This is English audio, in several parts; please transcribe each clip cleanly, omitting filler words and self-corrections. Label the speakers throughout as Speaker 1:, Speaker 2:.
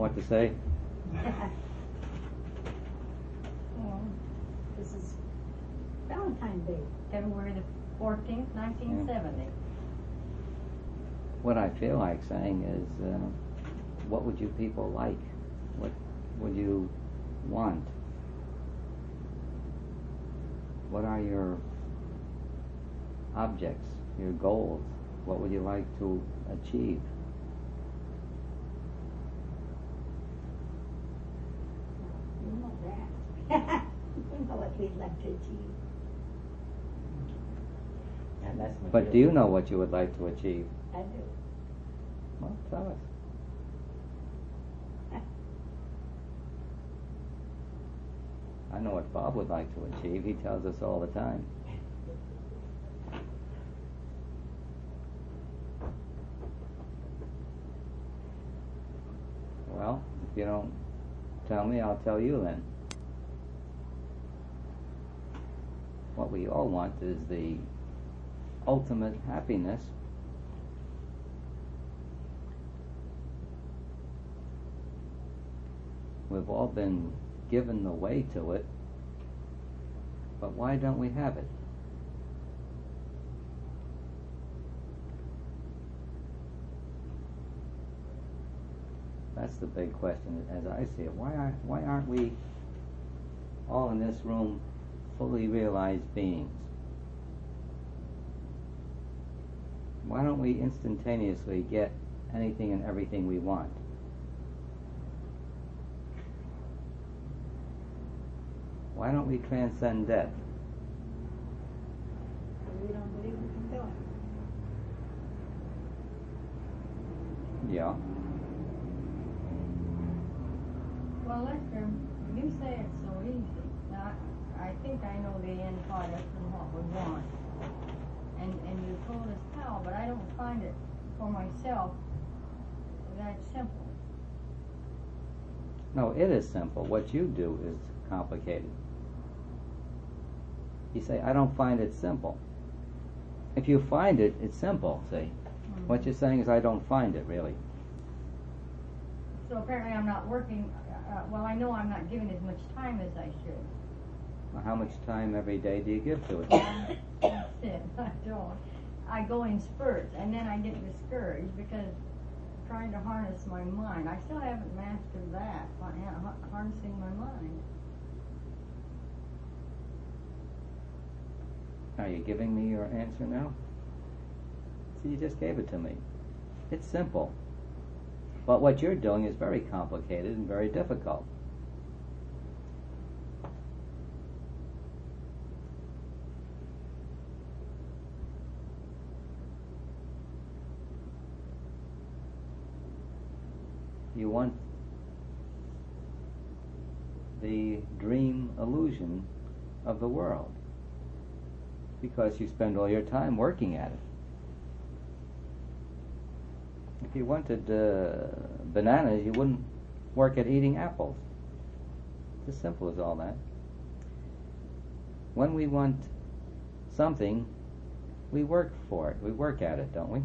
Speaker 1: what to say?
Speaker 2: Well, this is Valentine's Day, February the 14th, 1970.
Speaker 1: What I feel like saying is, what would you people like? What would you want? What are your objects, your goals? What would you like to achieve?
Speaker 2: You know that. You know what we'd like to achieve.
Speaker 3: And that's
Speaker 1: But do you know what you would like to achieve?
Speaker 2: I do.
Speaker 1: Well, tell us. I know what Bob would like to achieve. He tells us all the time. Well, if you don't tell me, I'll tell you then. What we all want is the ultimate happiness. We've all been given the way to it, but why don't we have it? That's the big question as I see it. Why aren't we all in this room fully realized beings? Why don't we instantaneously get anything and everything we want? Why don't we transcend death?
Speaker 2: Because we don't believe we can do it.
Speaker 1: Yeah.
Speaker 4: Well, Lester, you say it's so easy. Now, I think I know the end product and what we want. And you told us how, but I don't find it for myself that simple.
Speaker 1: No, it is simple. What you do is complicated. You say, I don't find it simple. If you find it, it's simple, see?
Speaker 4: Mm-hmm.
Speaker 1: What you're saying is, I don't find it, really.
Speaker 4: So apparently I'm not working, well, I know I'm not giving as much time as I should.
Speaker 1: Well, how much time every day do you give to it?
Speaker 4: That's it, I don't. I go in spurts, and then I get discouraged because trying to harness my mind. I still haven't mastered that, harnessing my mind.
Speaker 1: Are you giving me your answer now? See, you just gave it to me. It's simple. But what you're doing is very complicated and very difficult. You want the dream illusion of the world because you spend all your time working at it. If you wanted bananas, you wouldn't work at eating apples. It's as simple as all that. When we want something, we work for it. We work at it, don't we?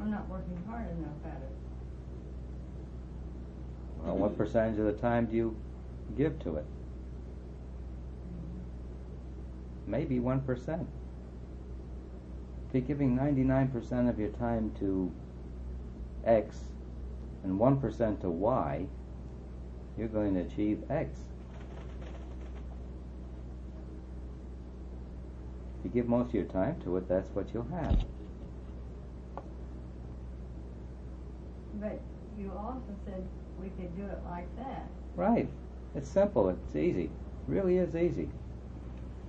Speaker 4: I'm not working hard enough at it.
Speaker 1: Well, what percentage of the time do you give to it? Maybe 1%. If you're giving 99% of your time to X and 1% to Y, you're going to achieve X. If you give most of your time to it, that's what you'll have.
Speaker 4: But you also said we could do it like that.
Speaker 1: Right. It's simple. It's easy. It really is easy.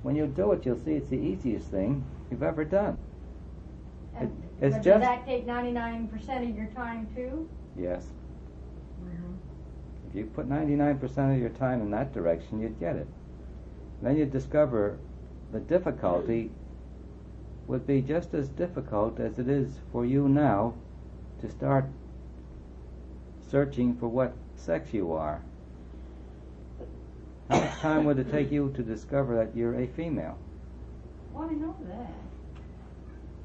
Speaker 1: When you do it, you'll see it's the easiest thing you've ever done.
Speaker 4: And,
Speaker 1: it's
Speaker 4: but
Speaker 1: just...
Speaker 4: does that take 99% of your time too?
Speaker 1: Yes. If you put 99% of your time in that direction, you'd get it. Then you'd discover the difficulty would be just as difficult as it is for you now to start searching for what sex you are. How much time would it take you to discover that you're a female?
Speaker 4: Well, I know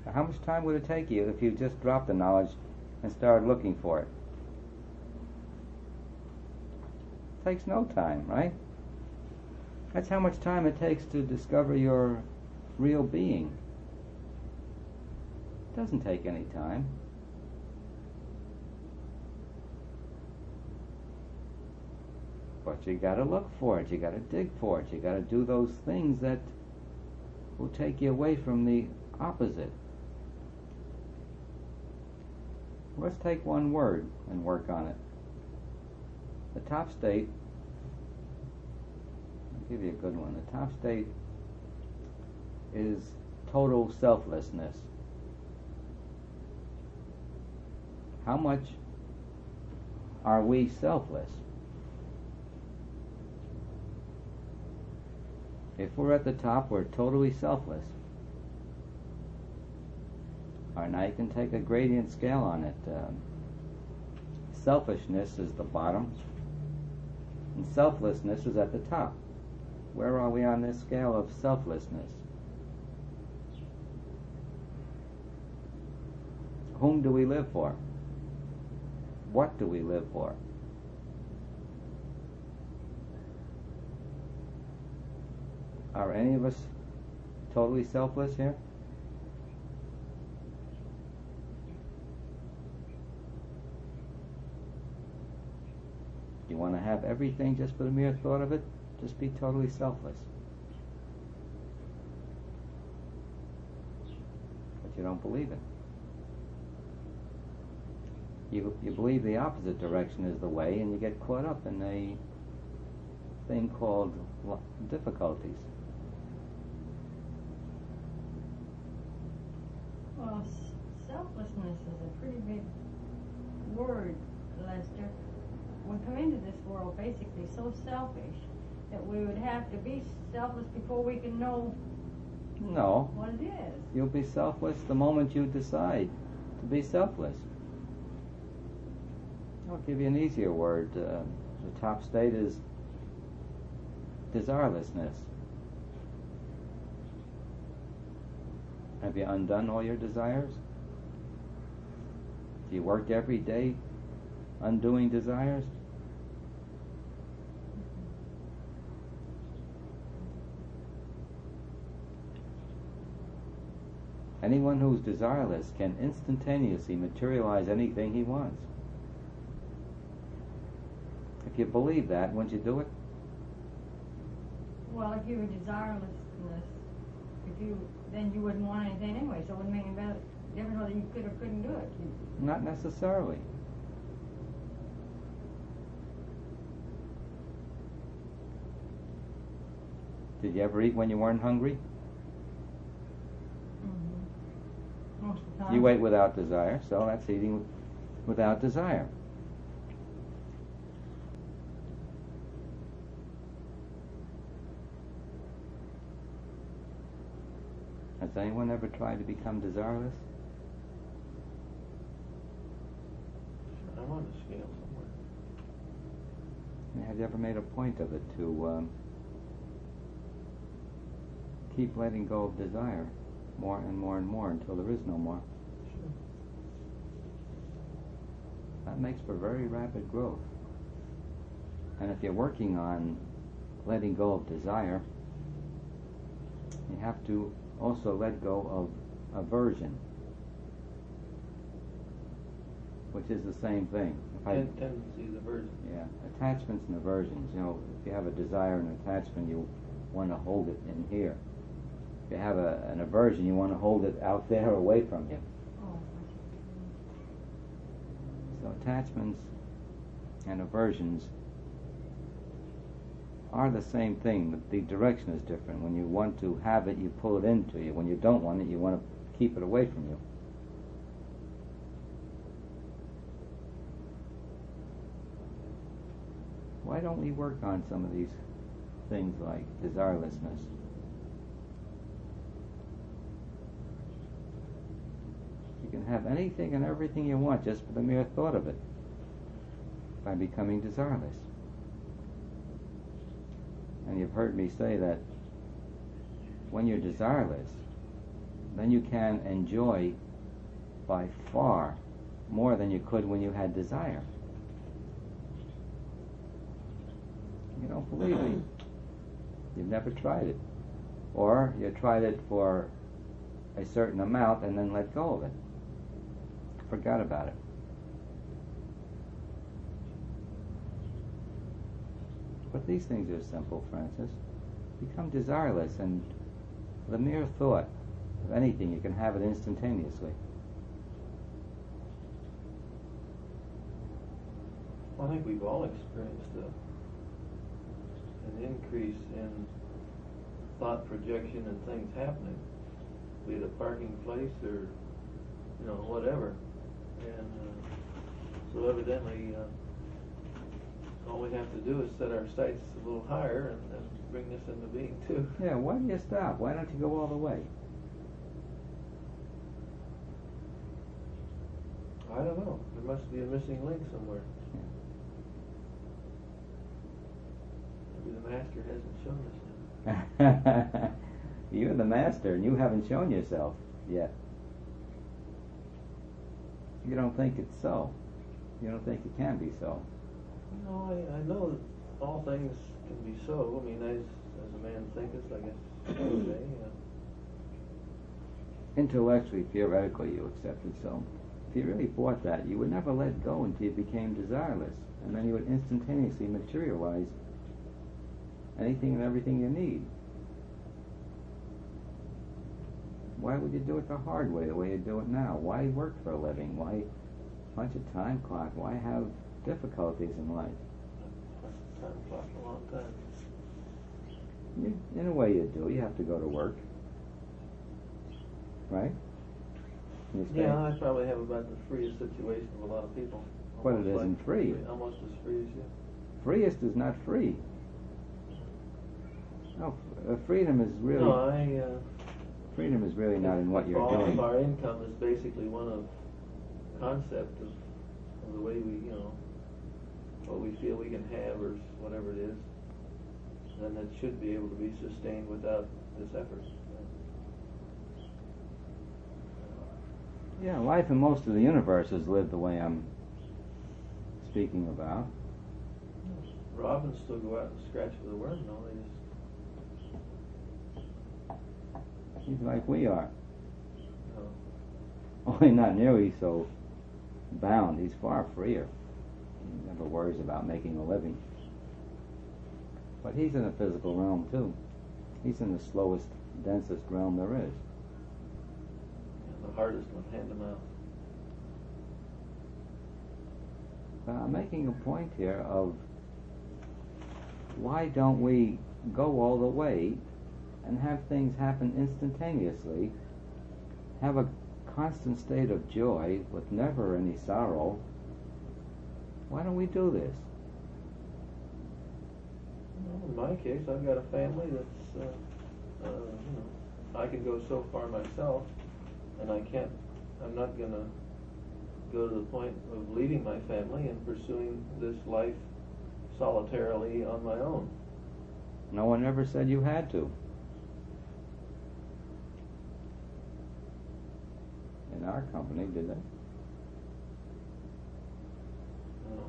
Speaker 4: that.
Speaker 1: How much time would it take you if you just dropped the knowledge and started looking for it? It takes no time, right? That's how much time it takes to discover your real being. It doesn't take any time. But you gotta look for it, you gotta dig for it, you gotta do those things that will take you away from the opposite. Let's take one word and work on it. The top state, I'll give you a good one. The top state is total selflessness. How much are we selfless? If we're at the top, we're totally selfless. All right, now you can take a gradient scale on it. Selfishness is the bottom, and selflessness is at the top. Where are we on this scale of selflessness? Whom do we live for? What do we live for? Are any of us totally selfless here? You want to have everything just for the mere thought of it? Just be totally selfless. But you don't believe it. You believe the opposite direction is the way, and you get caught up in a thing called difficulties.
Speaker 4: Well, selflessness is a pretty big word, Lester. We come into this world basically so selfish that we would have to be selfless before we can know
Speaker 1: No.
Speaker 4: what it is.
Speaker 1: You'll be selfless the moment you decide to be selfless. I'll give you an easier word. The top state is desirelessness. Have you undone all your desires? Do you work every day undoing desires? Anyone who's desireless can instantaneously materialize anything he wants. If you believe that, wouldn't you do it?
Speaker 4: Well, if you were desirelessness, then you wouldn't want anything anyway, so it wouldn't make any difference whether you could or couldn't do it.
Speaker 1: Not necessarily. Did you ever eat when you weren't hungry?
Speaker 4: Mm-hmm. Most of the time.
Speaker 1: You ate without desire, so that's eating without desire. Has anyone ever tried to become desireless?
Speaker 3: I'm on the scale somewhere.
Speaker 1: And have you ever made a point of it to keep letting go of desire more and more and more until there is no more?
Speaker 3: Sure.
Speaker 1: That makes for very rapid growth. And if you're working on letting go of desire, you have to also let go of aversion, which is the same thing.
Speaker 3: Tendencies, aversion.
Speaker 1: Yeah, attachments and aversions. You know, if you have a desire and attachment, you want to hold it in here. If you have an aversion, you want to hold it out there away from you.
Speaker 4: Oh,
Speaker 1: So attachments and aversions are the same thing, but the direction is different. When you want to have it, you pull it into you. When you don't want it, you want to keep it away from you. Why don't we work on some of these things like desirelessness? You can have anything and everything you want just for the mere thought of it by becoming desireless. And you've heard me say that when you're desireless, then you can enjoy by far more than you could when you had desire. You don't believe me. You've never tried it. Or you tried it for a certain amount and then let go of it. Forgot about it. But these things are simple, Francis. Become desireless, and the mere thought of anything, you can have it instantaneously.
Speaker 3: Well, I think we've all experienced an increase in thought projection and things happening, be it a parking place or, whatever. And so evidently, all we have to do is set our sights a little higher and bring this into being too.
Speaker 1: Yeah, why do you stop? Why don't you go all the way?
Speaker 3: I don't know. There must be a missing link somewhere. Maybe the master hasn't shown us yet.
Speaker 1: You're the master, and you haven't shown yourself yet. You don't think it's so. You don't think it can be so.
Speaker 3: No, I know that all things can be so. I mean, as a man thinketh, I guess you would say.
Speaker 1: Intellectually, theoretically, you accept it so. If you really thought that, you would never let go until you became desireless, and then you would instantaneously materialize anything and everything you need. Why would you do it the hard way, the way you do it now? Why work for a living? Why punch a time clock? Why have difficulties in life?
Speaker 3: Time clock a long time.
Speaker 1: In a way you do. You have to go to work. Right?
Speaker 3: Yeah, I probably have about the freest situation of a lot of people.
Speaker 1: But it isn't free.
Speaker 3: Almost as free as you.
Speaker 1: Freest is not free. No, freedom is really...
Speaker 3: No,
Speaker 1: freedom is really not in what you're
Speaker 3: all
Speaker 1: doing.
Speaker 3: of our income is basically one of concept of the way we, what we feel we can have or whatever it is. And it should be able to be sustained without this effort.
Speaker 1: Yeah, life in most of the universe is lived the way I'm speaking about.
Speaker 3: Robins still go out and scratch for the worm, no? They just...
Speaker 1: He's like we are.
Speaker 3: No.
Speaker 1: Only not nearly so bound. He's far freer. He never worries about making a living. But he's in the physical realm too. He's in the slowest, densest realm there is.
Speaker 3: And the hardest one, hand to mouth.
Speaker 1: But I'm making a point here of why don't we go all the way and have things happen instantaneously, have a constant state of joy with never any sorrow. Why don't we do this?
Speaker 3: Well, in my case, I've got a family that's, I can go so far myself, and I'm not going to go to the point of leaving my family and pursuing this life solitarily on my own.
Speaker 1: No one ever said you had to. In our company, did they?
Speaker 3: No.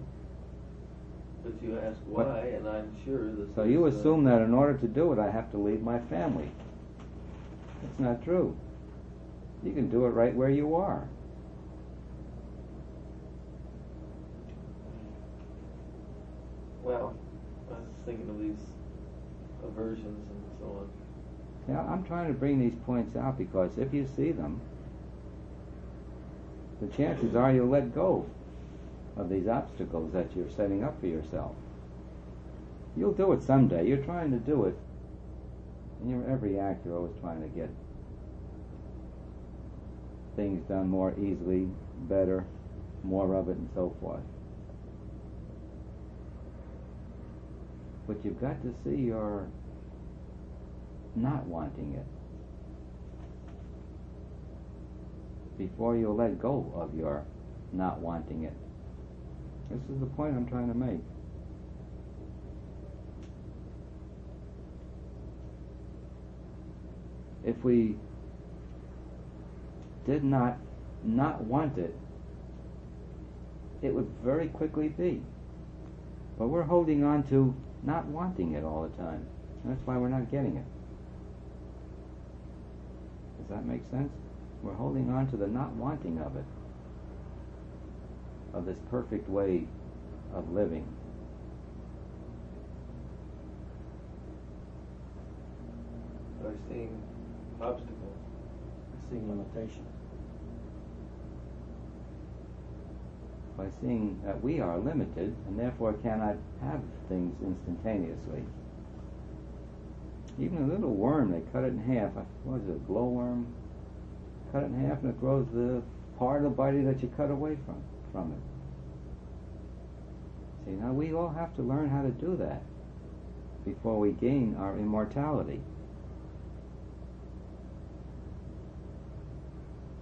Speaker 3: But you ask why, and I'm sure that...
Speaker 1: So you assume that in order to do it, I have to leave my family. That's not true. You can do it right where you are.
Speaker 3: Well, I was thinking of these aversions and so on.
Speaker 1: Yeah, I'm trying to bring these points out because if you see them, the chances are you'll let go of these obstacles that you're setting up for yourself. You'll do it someday. You're trying to do it. In your every act, you're always trying to get things done more easily, better, more of it, and so forth. But you've got to see you're not wanting it before you'll let go of your not wanting it. This is the point I'm trying to make. If we did not want it, it would very quickly be. But we're holding on to not wanting it all the time. That's why we're not getting it. Does that make sense? We're holding on to the not wanting of it, of this perfect way of living.
Speaker 3: By seeing obstacles.
Speaker 5: Seeing limitation.
Speaker 1: By seeing that we are limited and therefore cannot have things instantaneously. Even a little worm, they cut it in half. What is it, a glowworm? Cut it in half and it grows the part of the body that you cut away from it. See, now we all have to learn how to do that before we gain our immortality.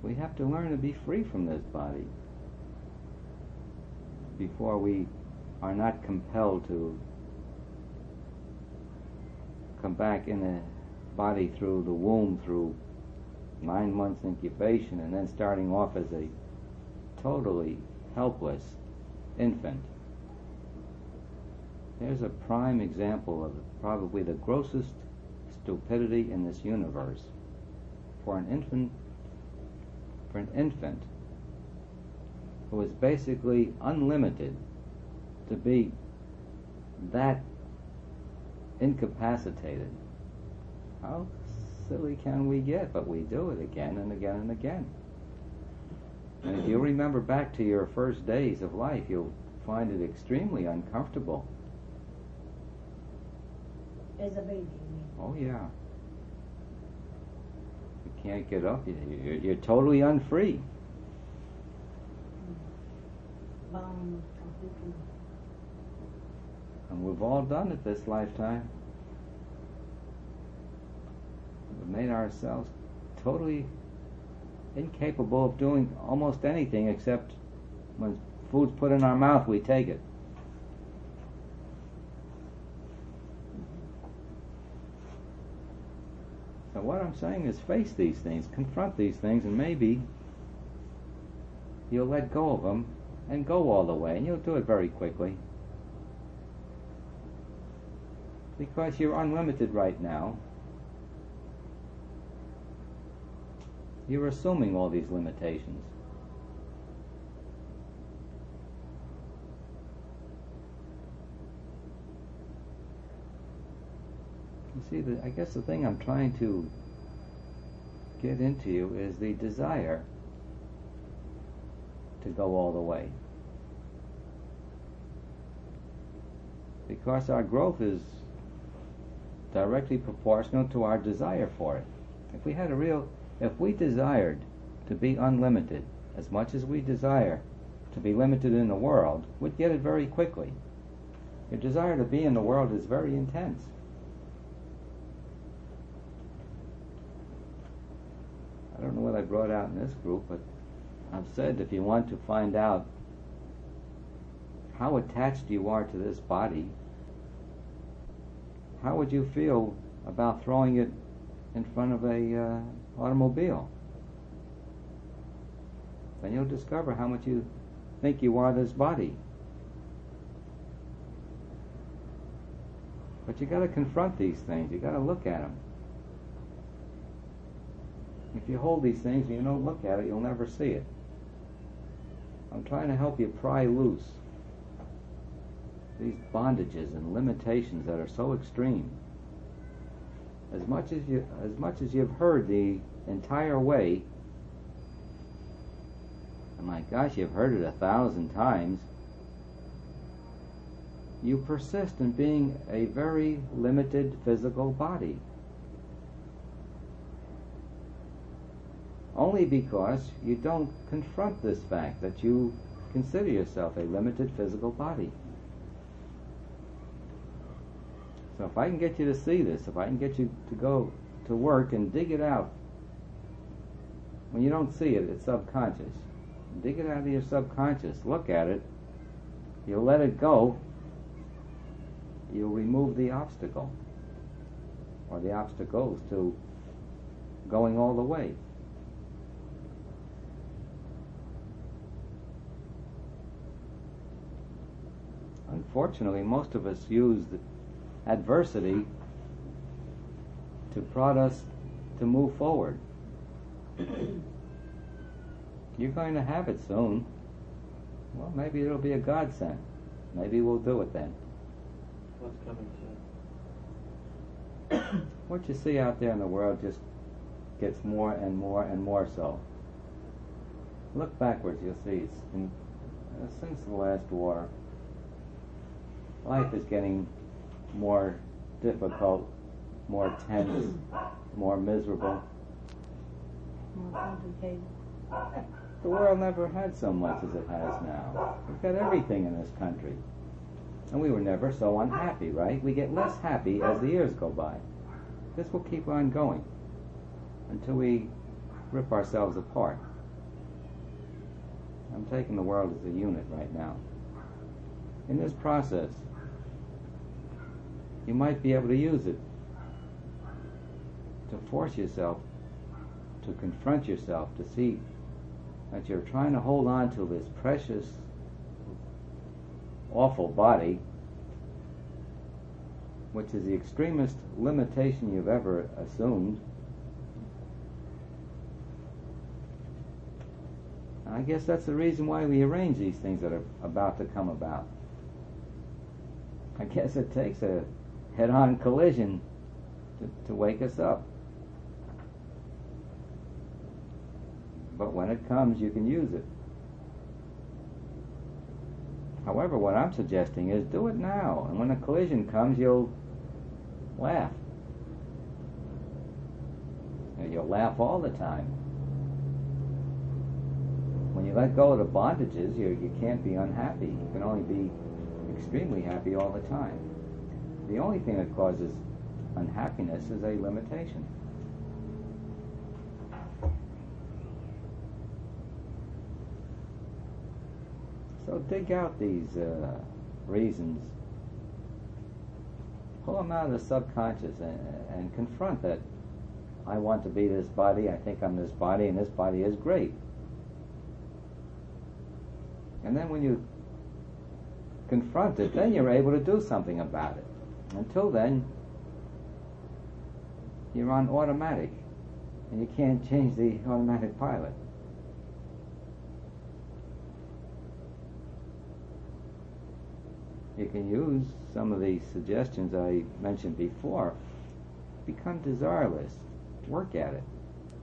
Speaker 1: We have to learn to be free from this body before we are not compelled to come back in a body through the womb, through 9 months incubation, and then starting off as a totally helpless infant. There's a prime example of probably the grossest stupidity in this universe. For an infant who is basically unlimited to be that incapacitated. How silly can we get? But we do it again and again and again. And if you remember back to your first days of life, you'll find it extremely uncomfortable.
Speaker 2: As a baby, you mean?
Speaker 1: Oh yeah. You can't get up. You're totally unfree.
Speaker 2: Bound completely.
Speaker 1: And we've all done it this lifetime. We've made ourselves totally incapable of doing almost anything except when food's put in our mouth, we take it. So what I'm saying is face these things, confront these things, and maybe you'll let go of them and go all the way, and you'll do it very quickly. Because you're unlimited right now. You're assuming all these limitations. You see, I guess the thing I'm trying to get into you is the desire to go all the way. Because our growth is directly proportional to our desire for it. If we desired to be unlimited as much as we desire to be limited in the world, we'd get it very quickly. Your desire to be in the world is very intense. I don't know what I brought out in this group, but I've said if you want to find out how attached you are to this body, how would you feel about throwing it in front of a automobile? Then you'll discover how much you think you are this body. But you got to confront these things. You got to look at them. If you hold these things and you don't look at it, you'll never see it. I'm trying to help you pry loose these bondages and limitations that are so extreme. As much as you've heard the entire way, and my gosh, you've heard it 1,000 times, you persist in being a very limited physical body. Only because you don't confront this fact that you consider yourself a limited physical body. So if I can get you to see this, if I can get you to go to work and dig it out, when you don't see it, it's subconscious. Dig it out of your subconscious, look at it, you'll let it go, you'll remove the obstacle, or the obstacles to going all the way. unfortunately, most of us use adversity to prod us to move forward. You're going to have it soon. Well, maybe it'll be a godsend. Maybe we'll do it then.
Speaker 3: What's coming soon?
Speaker 1: What you see out there in the world just gets more and more and more so. Look backwards, you'll see it's since the last war, life is getting more difficult, more tense, more miserable.
Speaker 2: More complicated.
Speaker 1: The world never had so much as it has now. We've got everything in this country. And we were never so unhappy, right? We get less happy as the years go by. This will keep on going until we rip ourselves apart. I'm taking the world as a unit right now. In this process, you might be able to use it to force yourself to confront yourself, to see that you're trying to hold on to this precious, awful body, which is the extremest limitation you've ever assumed. And I guess that's the reason why we arrange these things that are about to come about. I guess it takes a head-on collision to wake us up. But when it comes, you can use it. However, what I'm suggesting is do it now, and when a collision comes, you'll laugh. And you'll laugh all the time. When you let go of the bondages, you can't be unhappy. You can only be extremely happy all the time. The only thing that causes unhappiness is a limitation. So dig out these reasons, pull them out of the subconscious and confront that I want to be this body, I think I'm this body, and this body is great. And then when you confront it, then you're able to do something about it. Until then, you're on automatic, and you can't change the automatic pilot. You can use some of the suggestions I mentioned before. Become desireless. Work at it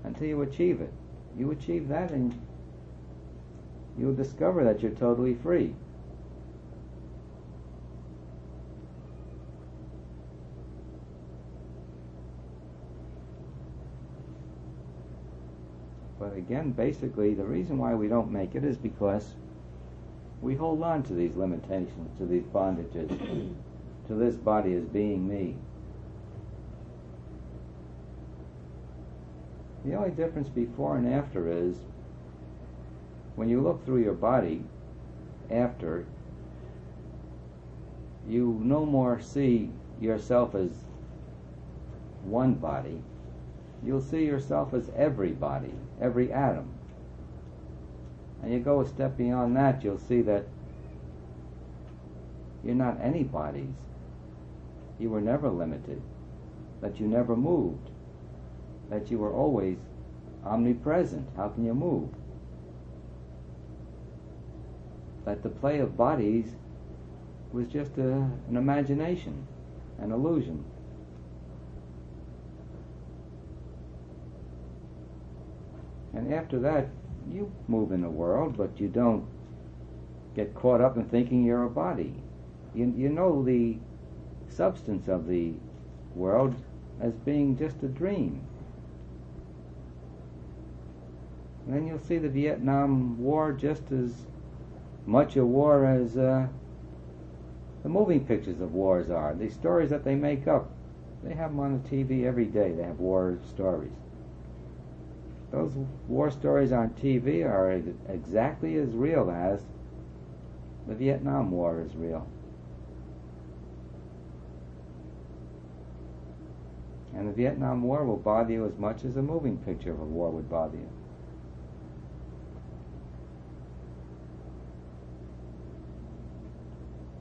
Speaker 1: until you achieve it. You achieve that and you'll discover that you're totally free. But again, basically, the reason why we don't make it is because we hold on to these limitations, to these bondages, to this body as being me. The only difference before and after is when you look through your body after, you no more see yourself as one body. You'll see yourself as every body, every atom. And you go a step beyond that, you'll see that you're not any bodies. You were never limited, that you never moved, that you were always omnipresent. How can you move? That the play of bodies was just an imagination, an illusion. And after that, you move in the world, but you don't get caught up in thinking you're a body. You know the substance of the world as being just a dream. And then you'll see the Vietnam War just as much a war as the moving pictures of wars are. The stories that they make up, they have them on the TV every day. They have war stories. Those war stories on TV are exactly as real as the Vietnam War is real. And the Vietnam War will bother you as much as a moving picture of a war would bother you.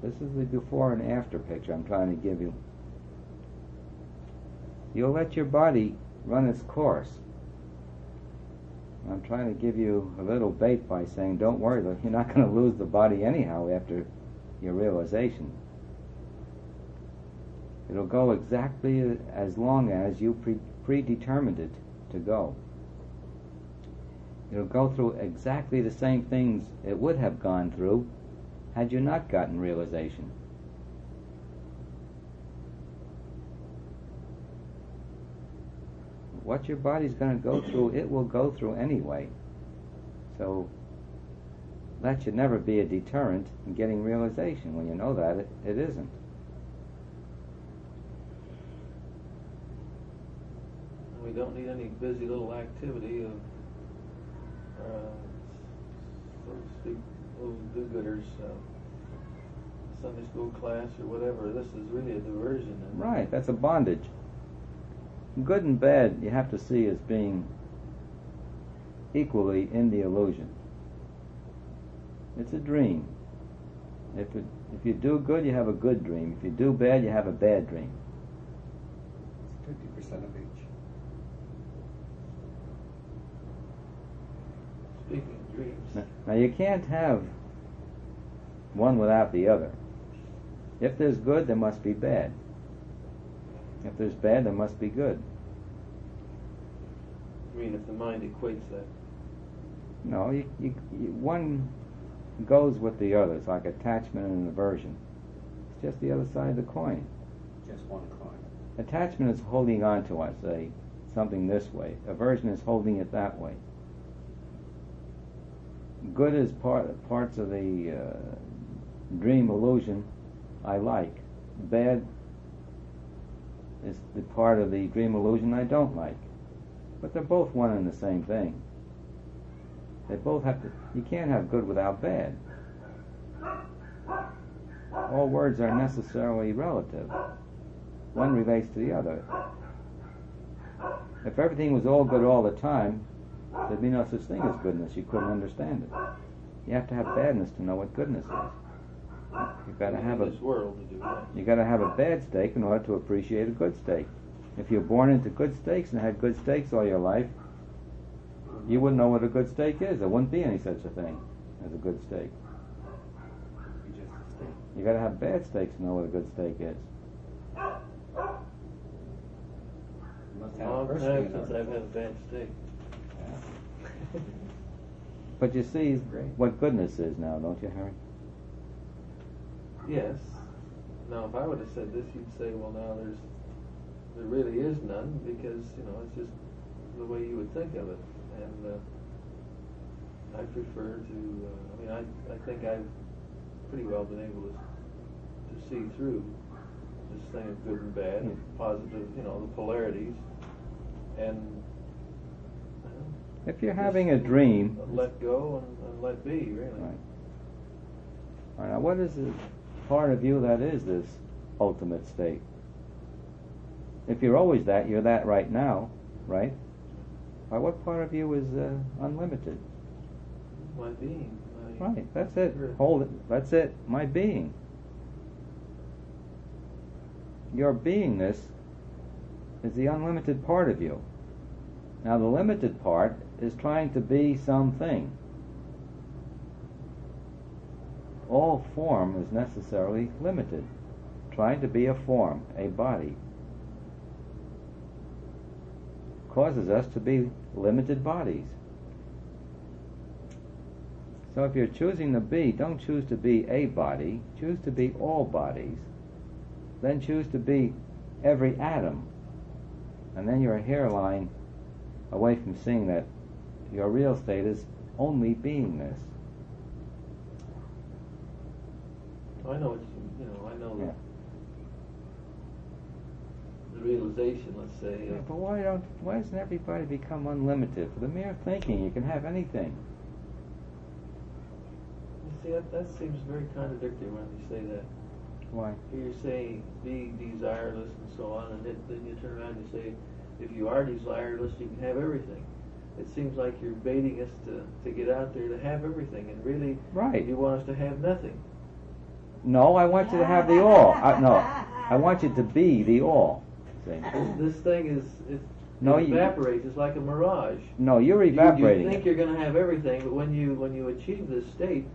Speaker 1: This is the before and after picture I'm trying to give you. You'll let your body run its course. I'm trying to give you a little bait by saying, don't worry, you're not going to lose the body anyhow after your realization. It'll go exactly as long as you predetermined it to go. It'll go through exactly the same things it would have gone through had you not gotten realization. What your body's going to go through, it will go through anyway. So that should never be a deterrent in getting realization. When you know that, it isn't.
Speaker 3: We don't need any busy little activity of, so to speak, little do-gooders, Sunday school class or whatever. This is really a diversion.
Speaker 1: Right, that's a bondage. Good and bad you have to see as being equally in the illusion. It's a dream. If you do good, you have a good dream. If you do bad, you have a bad dream.
Speaker 5: It's 50% of each.
Speaker 3: Speaking of dreams.
Speaker 1: Now you can't have one without the other. If there's good, there must be bad. If there's bad, there must be good.
Speaker 3: I mean, if the mind equates that.
Speaker 1: No, one goes with the other. It's like attachment and aversion. It's just the other side of the coin.
Speaker 5: Just one coin.
Speaker 1: Attachment is holding on to, something this way. Aversion is holding it that way. Good is parts of the dream illusion I like. Bad is the part of the dream illusion I don't like. But they're both one and the same thing. They both have to. You can't have good without bad. All words are necessarily relative. One relates to the other. If everything was all good all the time, there'd be no such thing as goodness. You couldn't understand it. You have to have badness to know what goodness is. You've got to have
Speaker 3: this world to do that.
Speaker 1: You got to have a bad steak in order to appreciate a good steak. If you're born into good steaks and had good steaks all your life, you wouldn't know what a good steak is. There wouldn't be any such a thing as a good steak.
Speaker 5: It's just a steak.
Speaker 1: You got to have bad steaks to know what a good steak is.
Speaker 5: You must have a
Speaker 3: Long
Speaker 5: person
Speaker 3: time
Speaker 5: in
Speaker 3: since
Speaker 5: order
Speaker 3: I've
Speaker 5: to-
Speaker 3: had a bad steak.
Speaker 5: Yeah.
Speaker 1: But you see
Speaker 5: Great.
Speaker 1: what goodness is now, don't you, Harry?
Speaker 3: Yes. Now, if I would have said this, you'd say, well, now there really is none, because, it's just the way you would think of it. And I prefer to, I think I've pretty well been able to see through this thing of good and bad, and positive, the polarities, and
Speaker 1: If you're having a dream,
Speaker 3: let go and let be, really.
Speaker 1: right. All right, now what is the part of you that is this ultimate state? If you're always that, you're that right now, right? Why, what part of you is unlimited?
Speaker 3: My being.
Speaker 1: Right, that's it.
Speaker 3: Sure.
Speaker 1: Hold it. That's it. My being. Your beingness is the unlimited part of you. Now the limited part is trying to be something. All form is necessarily limited. Trying to be a form, a body, causes us to be limited bodies. So if you're choosing to be, don't choose to be a body, choose to be all bodies. Then choose to be every atom. And then you're a hairline away from seeing that your real state is only beingness.
Speaker 3: I know I know
Speaker 1: Yeah.
Speaker 3: the realization, let's say.
Speaker 1: Yeah, but why doesn't everybody become unlimited? For the mere thinking, you can have anything.
Speaker 3: You see, that seems very contradictory when you say that.
Speaker 1: Why?
Speaker 3: You're saying be desireless and so on, and then you turn around and you say, if you are desireless, you can have everything. It seems like you're baiting us to get out there to have everything, and really,
Speaker 1: Right.
Speaker 3: you want us to have nothing.
Speaker 1: No, I want you to have the all. No, I want you to be the all. See?
Speaker 3: This thing is, it
Speaker 1: No, you-
Speaker 3: evaporates. It's like a mirage.
Speaker 1: No, you're evaporating
Speaker 3: You think
Speaker 1: it.
Speaker 3: you're going to have everything, but when you achieve this state,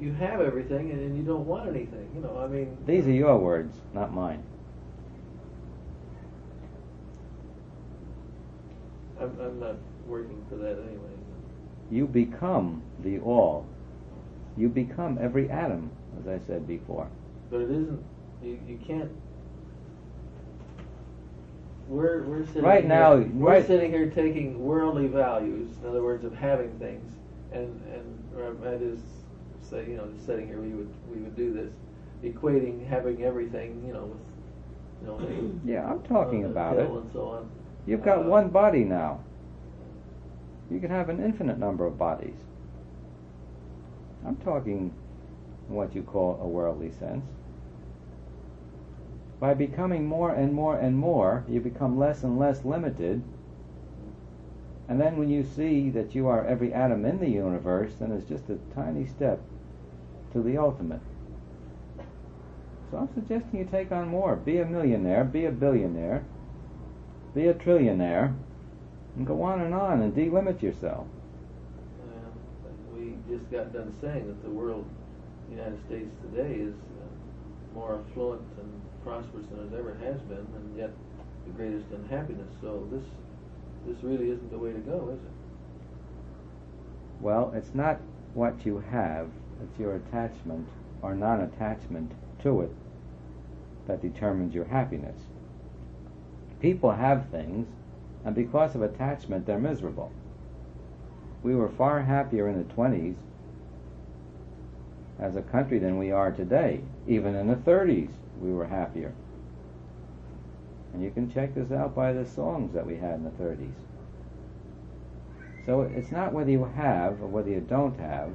Speaker 3: you have everything, and you don't want anything. You know, I mean.
Speaker 1: These are your words, not mine.
Speaker 3: I'm not working for that anyway.
Speaker 1: You become the all. You become every atom, as I said before.
Speaker 3: But it isn't. You can't. We're sitting
Speaker 1: Right
Speaker 3: here,
Speaker 1: now,
Speaker 3: we're
Speaker 1: right-
Speaker 3: sitting here taking worldly values, in other words, of having things, and that is, say, you know, just sitting here, we would do this, equating having everything, you know, with, you know,
Speaker 1: Yeah, I'm talking
Speaker 3: a
Speaker 1: about it.
Speaker 3: pill and so on.
Speaker 1: You've got one body now. You can have an infinite number of bodies. I'm talking in what you call a worldly sense. By becoming more and more and more, you become less and less limited. And then when you see that you are every atom in the universe, then it's just a tiny step to the ultimate. So I'm suggesting you take on more. Be a millionaire, be a billionaire, be a trillionaire, and go on and delimit yourself.
Speaker 3: We just got done saying that the world, the United States today, is more affluent and prosperous than it ever has been, and yet the greatest unhappiness. So this really isn't the way to go, is it?
Speaker 1: Well, it's not what you have, it's your attachment or non-attachment to it that determines your happiness. People have things, and because of attachment, they're miserable. We were far happier in the 20s as a country than we are today. Even in the 30s, we were happier. And you can check this out by the songs that we had in the 30s. So it's not whether you have or whether you don't have.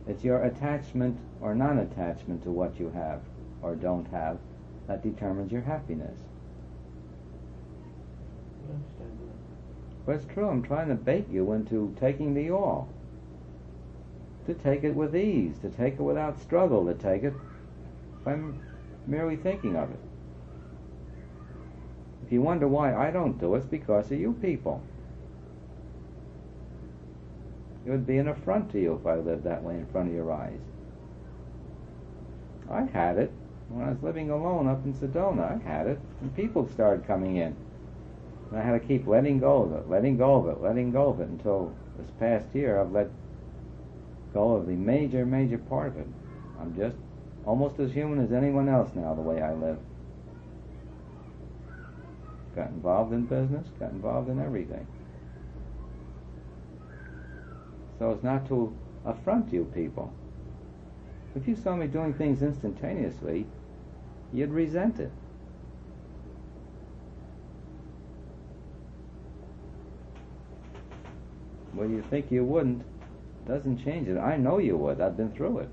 Speaker 1: It's your attachment or non-attachment to what you have or don't have that determines your happiness.
Speaker 3: I understand that.
Speaker 1: But it's true, I'm trying to bait you into taking the all. To take it with ease, to take it without struggle, to take it by merely thinking of it. If you wonder why I don't do it, it's because of you people. It would be an affront to you if I lived that way in front of your eyes. I had it when I was living alone up in Sedona. I had it, and people started coming in. And I had to keep letting go of it, letting go of it, letting go of it, until this past year I've let go of the major part of it. I'm just almost as human as anyone else now, the way I live. Got involved in business, got involved in everything. So it's not to affront you people. If you saw me doing things instantaneously, you'd resent it. Well, you think you wouldn't, doesn't change it. I know you would. I've been through it.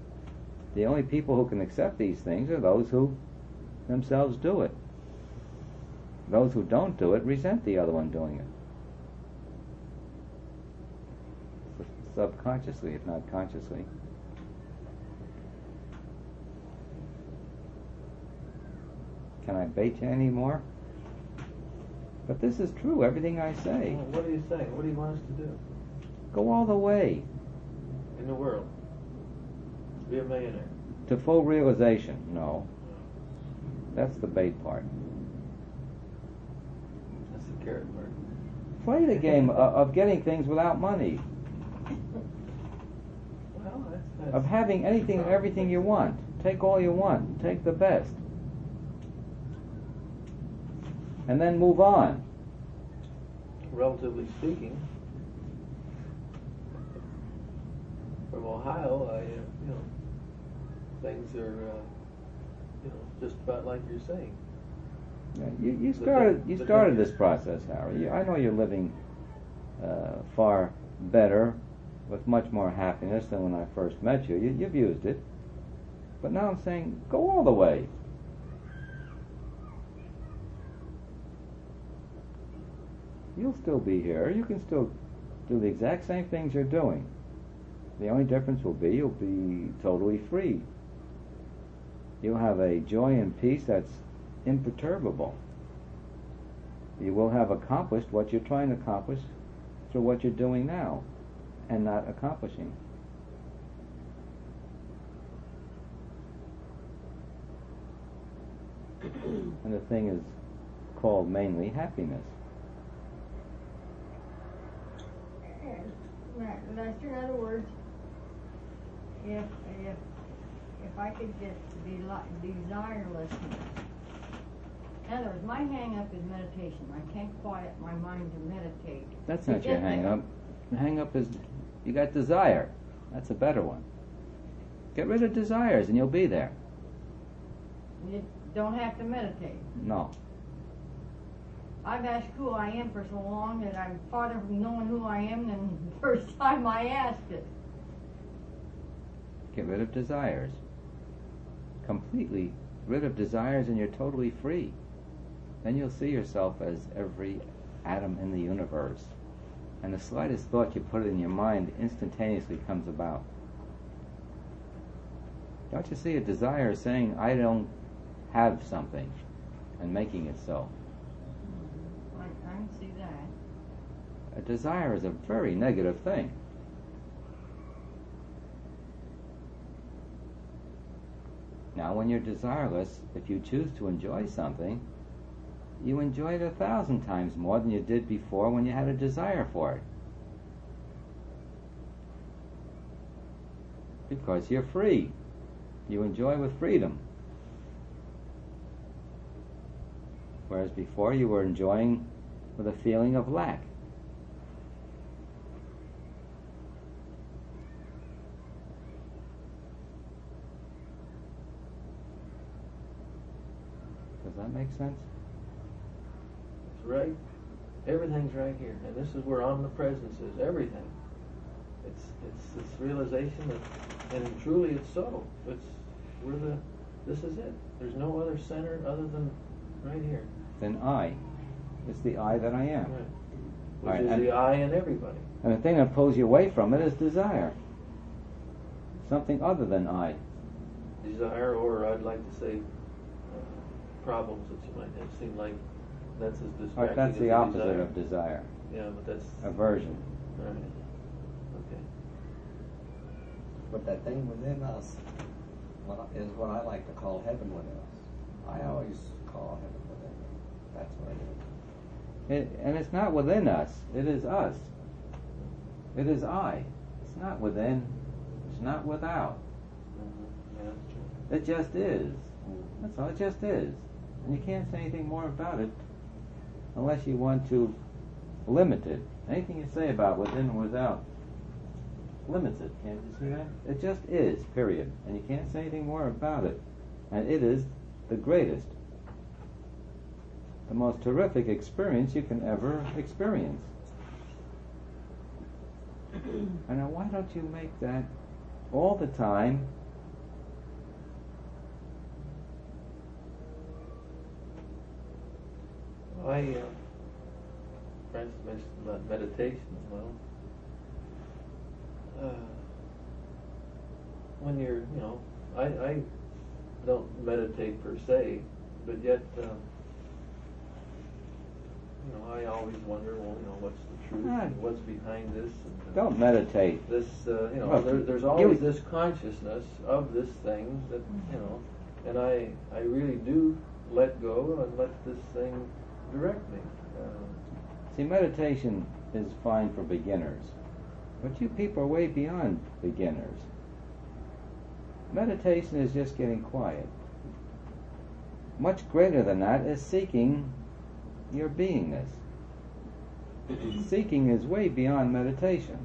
Speaker 1: The only people who can accept these things are those who themselves do it. Those who don't do it resent the other one doing it. Subconsciously, if not consciously. Can I bait you any more? But this is true, everything I say.
Speaker 3: Well, what are you saying? What do you want us to do
Speaker 1: Go all the way
Speaker 3: in the world? Be a millionaire.
Speaker 1: to full realization. No. That's the bait part.
Speaker 3: That's the carrot part.
Speaker 1: Play the game of getting things without money.
Speaker 3: Well, that's
Speaker 1: Of having anything and everything you want. Take all you want. Take the best. And then move on.
Speaker 3: Relatively speaking, from Ohio, things are, just about like you're saying.
Speaker 1: Yeah, you started this process, Harry. I know you're living far better, with much more happiness than when I first met you. You've used it. But now I'm saying, go all the way. You'll still be here. You can still do the exact same things you're doing. The only difference will be you'll be totally free You'll have a joy and peace that's imperturbable. You will have accomplished what you're trying to accomplish through what you're doing now and not accomplishing. And the thing is called mainly happiness.
Speaker 4: Lester, in other words, if I could get desirelessness. In other words, my hang-up is meditation. I can't quiet my mind to meditate.
Speaker 1: That's not your hang-up. The hang-up is you got desire. That's a better one. Get rid of desires and you'll be there.
Speaker 4: You don't have to meditate.
Speaker 1: No.
Speaker 4: I've asked who I am for so long that I'm farther from knowing who I am than the first time I asked it.
Speaker 1: Get rid of desires. Completely rid of desires and you're totally free. Then you'll see yourself as every atom in the universe. And the slightest thought you put in your mind instantaneously comes about. Don't you see a desire saying, I don't have something, and making it so?
Speaker 4: I can see that.
Speaker 1: A desire is a very negative thing. Now, when you're desireless, if you choose to enjoy something, you enjoy it 1,000 times more than you did before when you had a desire for it. Because you're free. You enjoy with freedom. Whereas before you were enjoying with a feeling of lack. Does that make sense?
Speaker 3: It's right. Everything's right here, and this is where omnipresence is. Everything. It's this realization that, and truly it's so. This is it. There's no other center other than right here.
Speaker 1: Then I. It's the I that I am.
Speaker 3: Right. Which
Speaker 1: Right,
Speaker 3: is
Speaker 1: and-
Speaker 3: the I in everybody.
Speaker 1: And the thing that pulls you away from it is desire. Something other than I.
Speaker 3: Desire, or I'd like to say, problems that you might have. Seem like that's as distracting
Speaker 1: Right, that's
Speaker 3: as
Speaker 1: the
Speaker 3: a
Speaker 1: opposite
Speaker 3: desire.
Speaker 1: of desire.
Speaker 3: Yeah, but that's
Speaker 1: Aversion.
Speaker 3: right. Okay.
Speaker 5: But that thing within us is what I like to call heaven within us. I always call heaven within me. That's what it is.
Speaker 1: And it's not within us. It is us. It is I. It's not within. It's not without.
Speaker 3: Yeah, that's true.
Speaker 1: It just is. That's all. It just is. And you can't say anything more about it unless you want to limit it. Anything you say about within and without limits it. Can't you see that? It just is, period. And you can't say anything more about it. And it is the greatest, the most terrific experience you can ever experience. And now why don't you make that all the time
Speaker 3: Francis mentioned about meditation. Well, when you're, I don't meditate per se, but yet, I always wonder, what's the truth?
Speaker 1: Ah.
Speaker 3: And what's behind this? And,
Speaker 1: don't meditate.
Speaker 3: This,
Speaker 1: Well,
Speaker 3: there's always this consciousness of this thing that, and I really do let go and let this thing direct me.
Speaker 1: See, meditation is fine for beginners, but you people are way beyond beginners. Meditation is just getting quiet. Much greater than that is seeking your beingness. Seeking is way beyond meditation.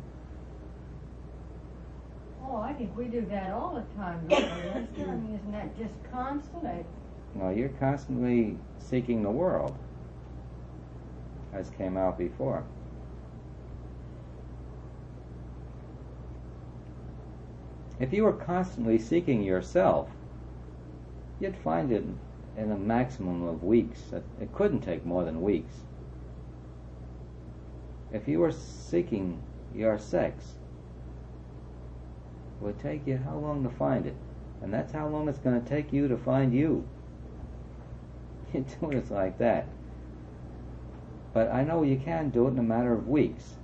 Speaker 4: Oh, I think we do that all the time, don't we, Lester? I mean, isn't that just constant?
Speaker 1: No, you're constantly seeking the world, as came out before. If you were constantly seeking yourself, you'd find it in a maximum of weeks. It couldn't take more than weeks. If you were seeking your sex, it would take you how long to find it? And that's how long it's going to take you to find you. You do it like that. But I know you can do it in a matter of weeks.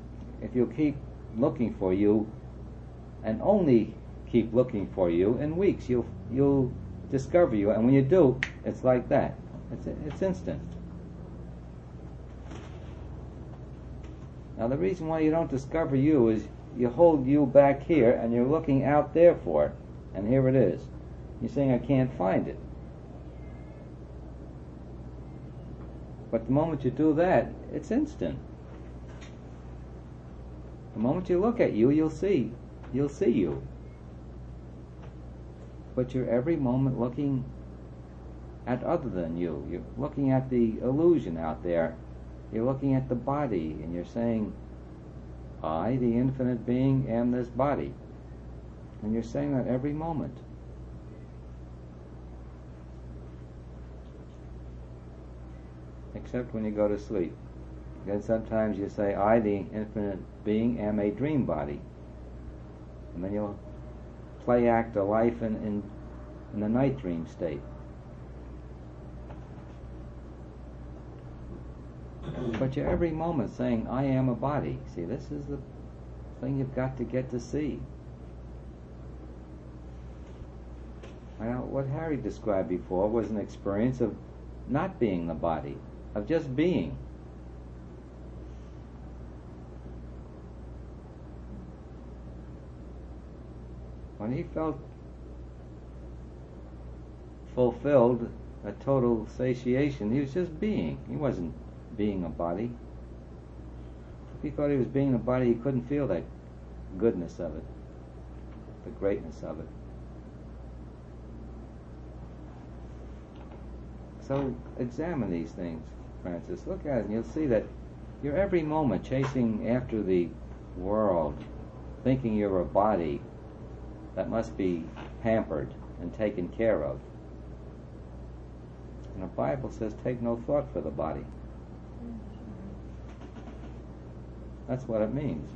Speaker 1: If you keep looking for you, and only keep looking for you, in weeks you'll discover you. And when you do, it's like that. It's instant. Now the reason why you don't discover you is you hold you back here and you're looking out there for it. And here it is. You're saying, I can't find it. But the moment you do that, it's instant. The moment you look at you, you'll see you. But you're every moment looking at other than you. You're looking at the illusion out there. You're looking at the body, and you're saying, I, the infinite being, am this body. And you're saying that every moment. Except when you go to sleep. Then sometimes you say, I, the infinite being, am a dream body. And then you'll play act a life in the night dream state. But you're every moment saying, I am a body. See, this is the thing you've got to get to see. Now, what Harry described before was an experience of not being the body, of just being. When he felt fulfilled, a total satiation, he was just being. He wasn't being a body. If he thought he was being a body, he couldn't feel that goodness of it, the greatness of it. So examine these things, Francis. Look at it and you'll see that you're every moment chasing after the world, thinking you're a body that must be pampered and taken care of. And the Bible says, take no thought for the body. That's what it means.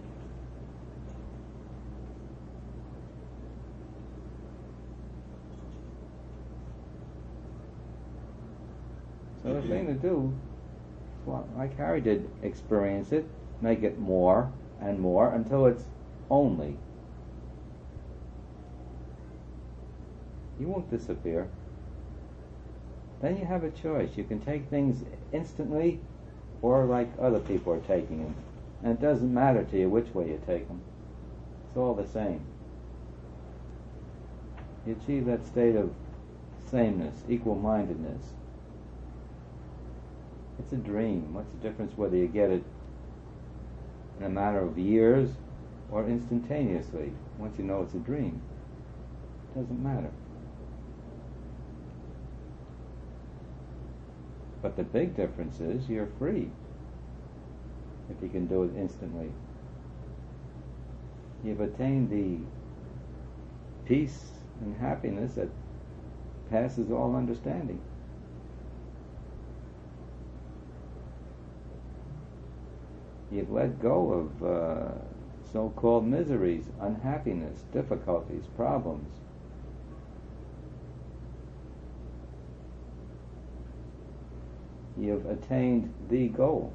Speaker 1: So the thing to do, well, like Harry did, experience it, make it more and more until it's only. You won't disappear. Then you have a choice. You can take things instantly or like other people are taking them. And it doesn't matter to you which way you take them. It's all the same. You achieve that state of sameness, equal-mindedness. It's a dream. What's the difference whether you get it in a matter of years or instantaneously? Once you know it's a dream, it doesn't matter. But the big difference is you're free if you can do it instantly. You've attained the peace and happiness that passes all understanding. You've let go of so-called miseries, unhappiness, difficulties, problems. You've attained the goal.